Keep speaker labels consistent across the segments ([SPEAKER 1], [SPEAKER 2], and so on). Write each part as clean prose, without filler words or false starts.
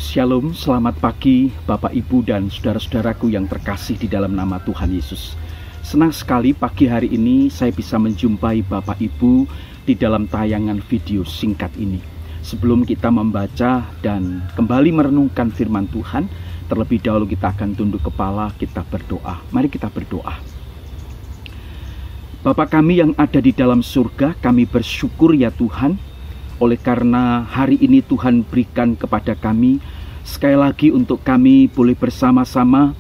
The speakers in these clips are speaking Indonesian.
[SPEAKER 1] Shalom, selamat pagi Bapak Ibu dan saudara-saudaraku yang terkasih di dalam nama Tuhan Yesus. Senang sekali pagi hari ini saya bisa menjumpai Bapak Ibu di dalam tayangan video singkat ini. Sebelum kita membaca dan kembali merenungkan firman Tuhan, terlebih dahulu kita akan tunduk kepala, kita berdoa. Mari kita berdoa. Bapa kami yang ada di dalam surga, kami bersyukur ya Tuhan, oleh karena hari ini Tuhan berikan kepada kami sekali lagi untuk kami boleh bersama-sama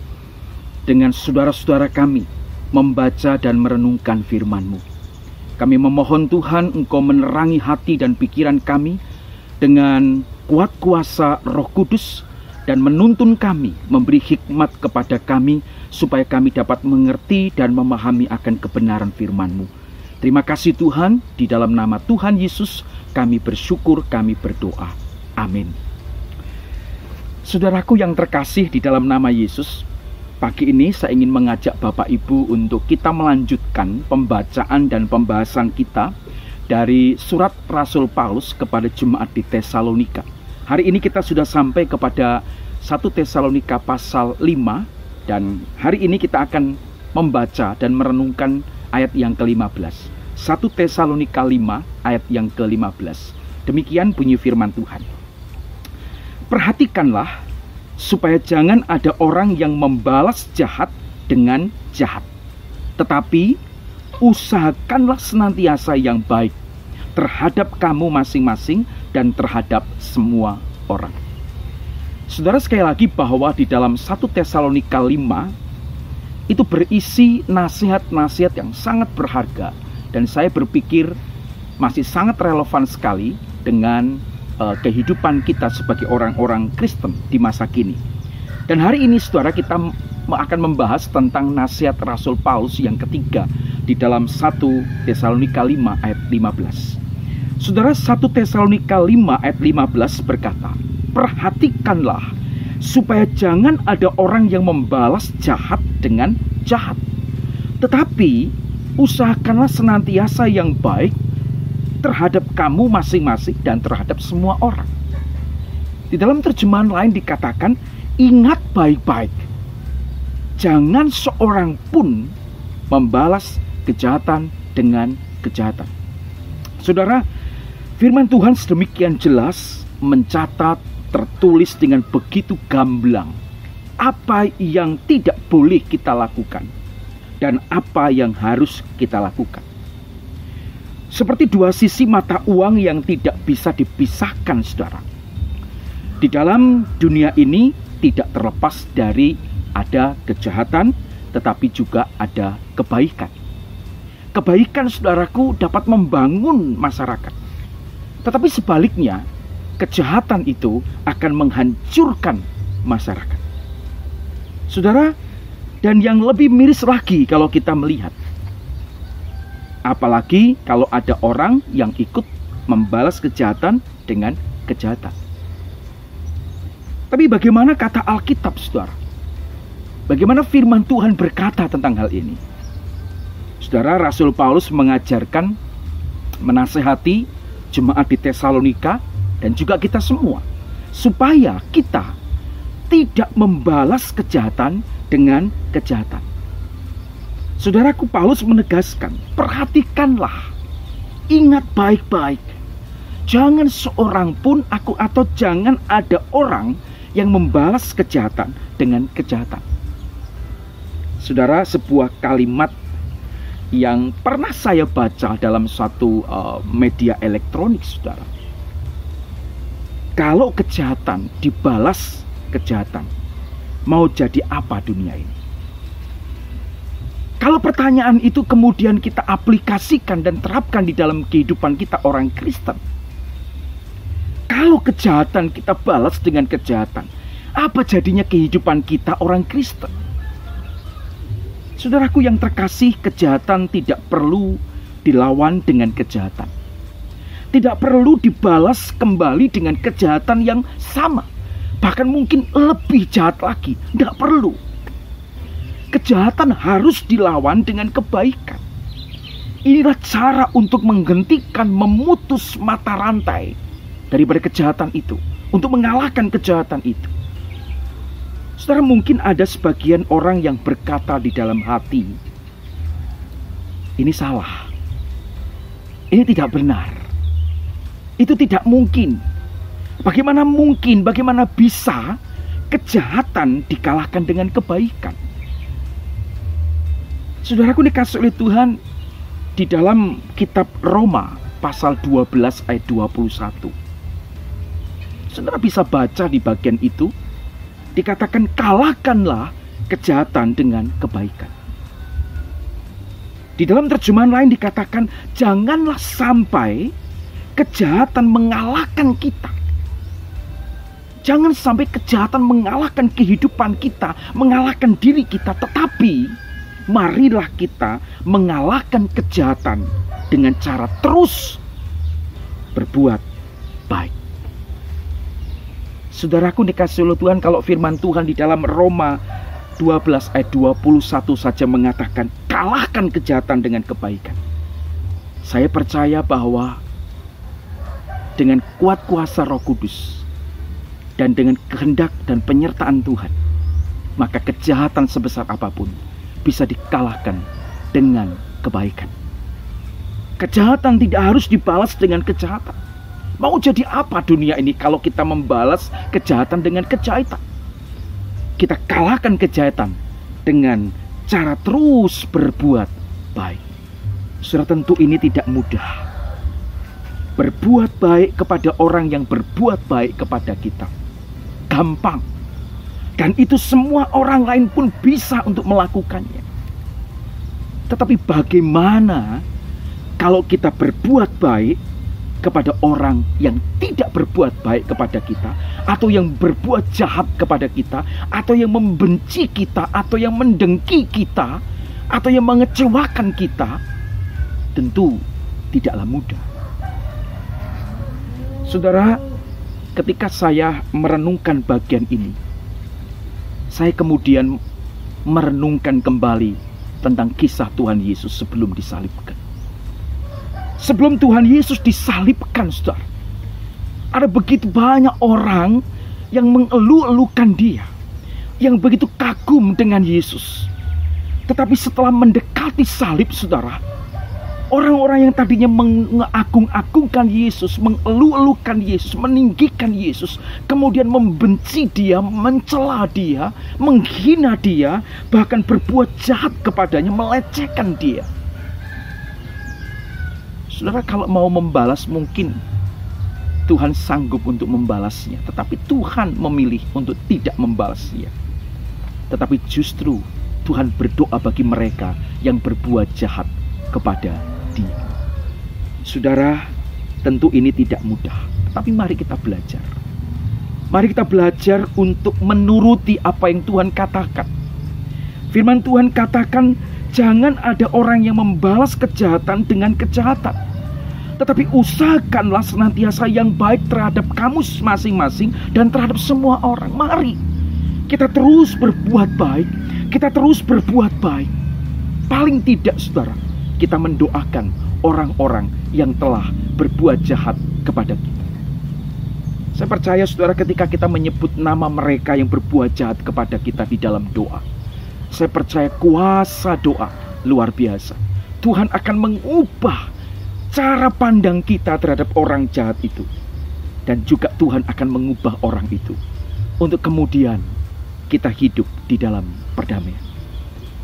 [SPEAKER 1] dengan saudara-saudara kami membaca dan merenungkan firman-Mu. Kami memohon Tuhan Engkau menerangi hati dan pikiran kami dengan kuat kuasa Roh Kudus dan menuntun kami, memberi hikmat kepada kami supaya kami dapat mengerti dan memahami akan kebenaran firman-Mu. Terima kasih Tuhan, di dalam nama Tuhan Yesus kami bersyukur, kami berdoa. Amin. Saudaraku yang terkasih di dalam nama Yesus, pagi ini saya ingin mengajak Bapak Ibu untuk kita melanjutkan pembacaan dan pembahasan kita dari surat Rasul Paulus kepada jemaat di Tesalonika. Hari ini kita sudah sampai kepada 1 Tesalonika pasal 5 dan hari ini kita akan membaca dan merenungkan ayat yang ke-15. 1 Tesalonika 5 ayat yang ke-15. Demikian bunyi firman Tuhan. Perhatikanlah supaya jangan ada orang yang membalas jahat dengan jahat. Tetapi usahakanlah senantiasa yang baik terhadap kamu masing-masing dan terhadap semua orang. Saudara, sekali lagi bahwa di dalam 1 Tesalonika 5 itu berisi nasihat-nasihat yang sangat berharga dan saya berpikir masih sangat relevan sekali dengan kehidupan kita sebagai orang-orang Kristen di masa kini. Dan hari ini saudara, kita akan membahas tentang nasihat Rasul Paulus yang ketiga di dalam 1 Tesalonika 5 ayat 15. Saudara, 1 Tesalonika 5 ayat 15 berkata, perhatikanlah supaya jangan ada orang yang membalas jahat dengan jahat. Tetapi usahakanlah senantiasa yang baik terhadap kamu masing-masing dan terhadap semua orang. Di dalam terjemahan lain dikatakan, ingat baik-baik, jangan seorang pun membalas kejahatan dengan kejahatan. Saudara, firman Tuhan sedemikian jelas mencatat, tertulis dengan begitu gamblang apa yang tidak boleh kita lakukan dan apa yang harus kita lakukan. Seperti dua sisi mata uang yang tidak bisa dipisahkan, saudara. Di dalam dunia ini tidak terlepas dari ada kejahatan, tetapi juga ada kebaikan. Kebaikan, saudaraku, dapat membangun masyarakat. Tetapi sebaliknya, kejahatan itu akan menghancurkan masyarakat. Saudara, dan yang lebih miris lagi kalau kita melihat, apalagi kalau ada orang yang ikut membalas kejahatan dengan kejahatan. Tapi bagaimana kata Alkitab, saudara? Bagaimana firman Tuhan berkata tentang hal ini? Saudara, Rasul Paulus mengajarkan, menasehati jemaat di Tesalonika dan juga kita semua, supaya kita tidak membalas kejahatan dengan kejahatan. Saudaraku, Paulus menegaskan, perhatikanlah, ingat baik-baik, jangan seorang pun atau jangan ada orang yang membalas kejahatan dengan kejahatan. Saudara, sebuah kalimat yang pernah saya baca dalam suatu media elektronik, saudara. Kalau kejahatan dibalas kejahatan, mau jadi apa dunia ini? Kalau pertanyaan itu kemudian kita aplikasikan dan terapkan di dalam kehidupan kita orang Kristen, kalau kejahatan kita balas dengan kejahatan, apa jadinya kehidupan kita orang Kristen? Saudaraku yang terkasih, kejahatan tidak perlu dilawan dengan kejahatan. Tidak perlu dibalas kembali dengan kejahatan yang sama. Bahkan mungkin lebih jahat lagi. Tidak perlu. Kejahatan harus dilawan dengan kebaikan. Inilah cara untuk menghentikan, memutus mata rantai daripada kejahatan itu. untuk mengalahkan kejahatan itu. Saudara, mungkin ada sebagian orang yang berkata di dalam hati, ini salah, ini tidak benar, itu tidak mungkin. Bagaimana mungkin, bagaimana bisa kejahatan dikalahkan dengan kebaikan? Saudaraku dikasih oleh Tuhan, di dalam kitab Roma pasal 12 ayat 21, saudara bisa baca di bagian itu, dikatakan kalahkanlah kejahatan dengan kebaikan. Di dalam terjemahan lain dikatakan janganlah sampai kejahatan mengalahkan kita. Jangan sampai kejahatan mengalahkan kehidupan kita, mengalahkan diri kita, tetapi marilah kita mengalahkan kejahatan dengan cara terus berbuat baik. Saudaraku dikasih oleh Tuhan, kalau firman Tuhan di dalam Roma 12 ayat 21 saja mengatakan kalahkan kejahatan dengan kebaikan. Saya percaya bahwa dengan kuat kuasa Roh Kudus dan dengan kehendak dan penyertaan Tuhan, maka kejahatan sebesar apapun bisa dikalahkan dengan kebaikan. Kejahatan tidak harus dibalas dengan kejahatan. Mau jadi apa dunia ini kalau kita membalas kejahatan dengan kejahatan? Kita kalahkan kejahatan dengan cara terus berbuat baik. Saudara, tentu ini tidak mudah. Berbuat baik kepada orang yang berbuat baik kepada kita gampang. Dan itu semua orang lain pun bisa untuk melakukannya. Tetapi bagaimana kalau kita berbuat baik kepada orang yang tidak berbuat baik kepada kita, atau yang berbuat jahat kepada kita, atau yang membenci kita, atau yang mendengki kita, atau yang mengecewakan kita? Tentu tidaklah mudah. Saudara, ketika saya merenungkan bagian ini, saya kemudian merenungkan kembali tentang kisah Tuhan Yesus sebelum disalibkan. Sebelum Tuhan Yesus disalibkan, saudara, ada begitu banyak orang yang mengeluh-elukan dia, yang begitu kagum dengan Yesus. Tetapi setelah mendekati salib, saudara, orang-orang yang tadinya mengagung-agungkan Yesus, mengeluh-elukan Yesus, meninggikan Yesus, kemudian membenci dia, mencela dia, menghina dia, bahkan berbuat jahat kepadanya, melecehkan dia. Saudara, kalau mau membalas mungkin Tuhan sanggup untuk membalasnya, tetapi Tuhan memilih untuk tidak membalasnya. Tetapi justru Tuhan berdoa bagi mereka yang berbuat jahat kepada dia. Saudara, tentu ini tidak mudah, tetapi mari kita belajar. Mari kita belajar untuk menuruti apa yang Tuhan katakan. Firman Tuhan katakan, jangan ada orang yang membalas kejahatan dengan kejahatan, tetapi usahakanlah senantiasa yang baik terhadap kamu masing-masing dan terhadap semua orang. Mari kita terus berbuat baik, kita terus berbuat baik. Paling tidak, saudara, kita mendoakan orang-orang yang telah berbuat jahat kepada kita. Saya percaya, saudara, ketika kita menyebut nama mereka yang berbuat jahat kepada kita di dalam doa, saya percaya kuasa doa luar biasa. Tuhan akan mengubah cara pandang kita terhadap orang jahat itu. Dan juga Tuhan akan mengubah orang itu untuk kemudian kita hidup di dalam perdamaian.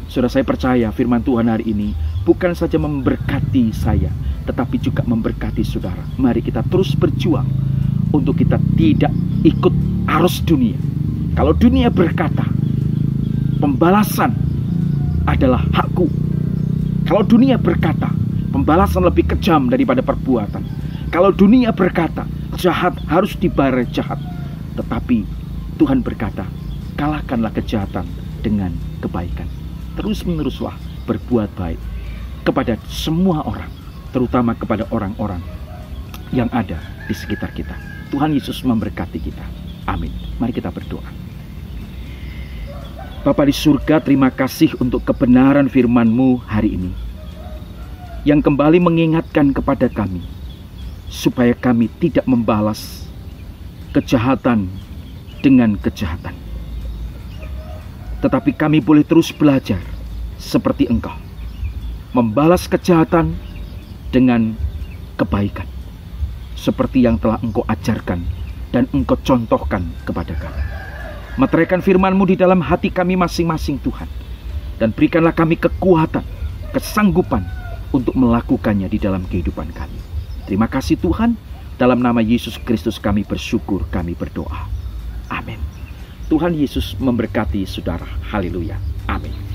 [SPEAKER 1] Saudara, saya percaya firman Tuhan hari ini bukan saja memberkati saya, tetapi juga memberkati saudara. Mari kita terus berjuang untuk kita tidak ikut arus dunia. Kalau dunia berkata, pembalasan adalah hakku. Kalau dunia berkata, pembalasan lebih kejam daripada perbuatan. Kalau dunia berkata, jahat harus dibayar jahat. Tetapi Tuhan berkata, kalahkanlah kejahatan dengan kebaikan. Terus meneruslah berbuat baik kepada semua orang, terutama kepada orang-orang yang ada di sekitar kita. Tuhan Yesus memberkati kita. Amin. Mari kita berdoa. Bapa di surga, terima kasih untuk kebenaran firman-Mu hari ini, yang kembali mengingatkan kepada kami supaya kami tidak membalas kejahatan dengan kejahatan. Tetapi kami boleh terus belajar seperti Engkau, membalas kejahatan dengan kebaikan, seperti yang telah Engkau ajarkan dan Engkau contohkan kepada kami. Meteraikan firman-Mu di dalam hati kami masing-masing, Tuhan, dan berikanlah kami kekuatan, kesanggupan untuk melakukannya di dalam kehidupan kami. Terima kasih Tuhan, dalam nama Yesus Kristus kami bersyukur, kami berdoa. Amin. Tuhan Yesus memberkati saudara. Haleluya. Amin.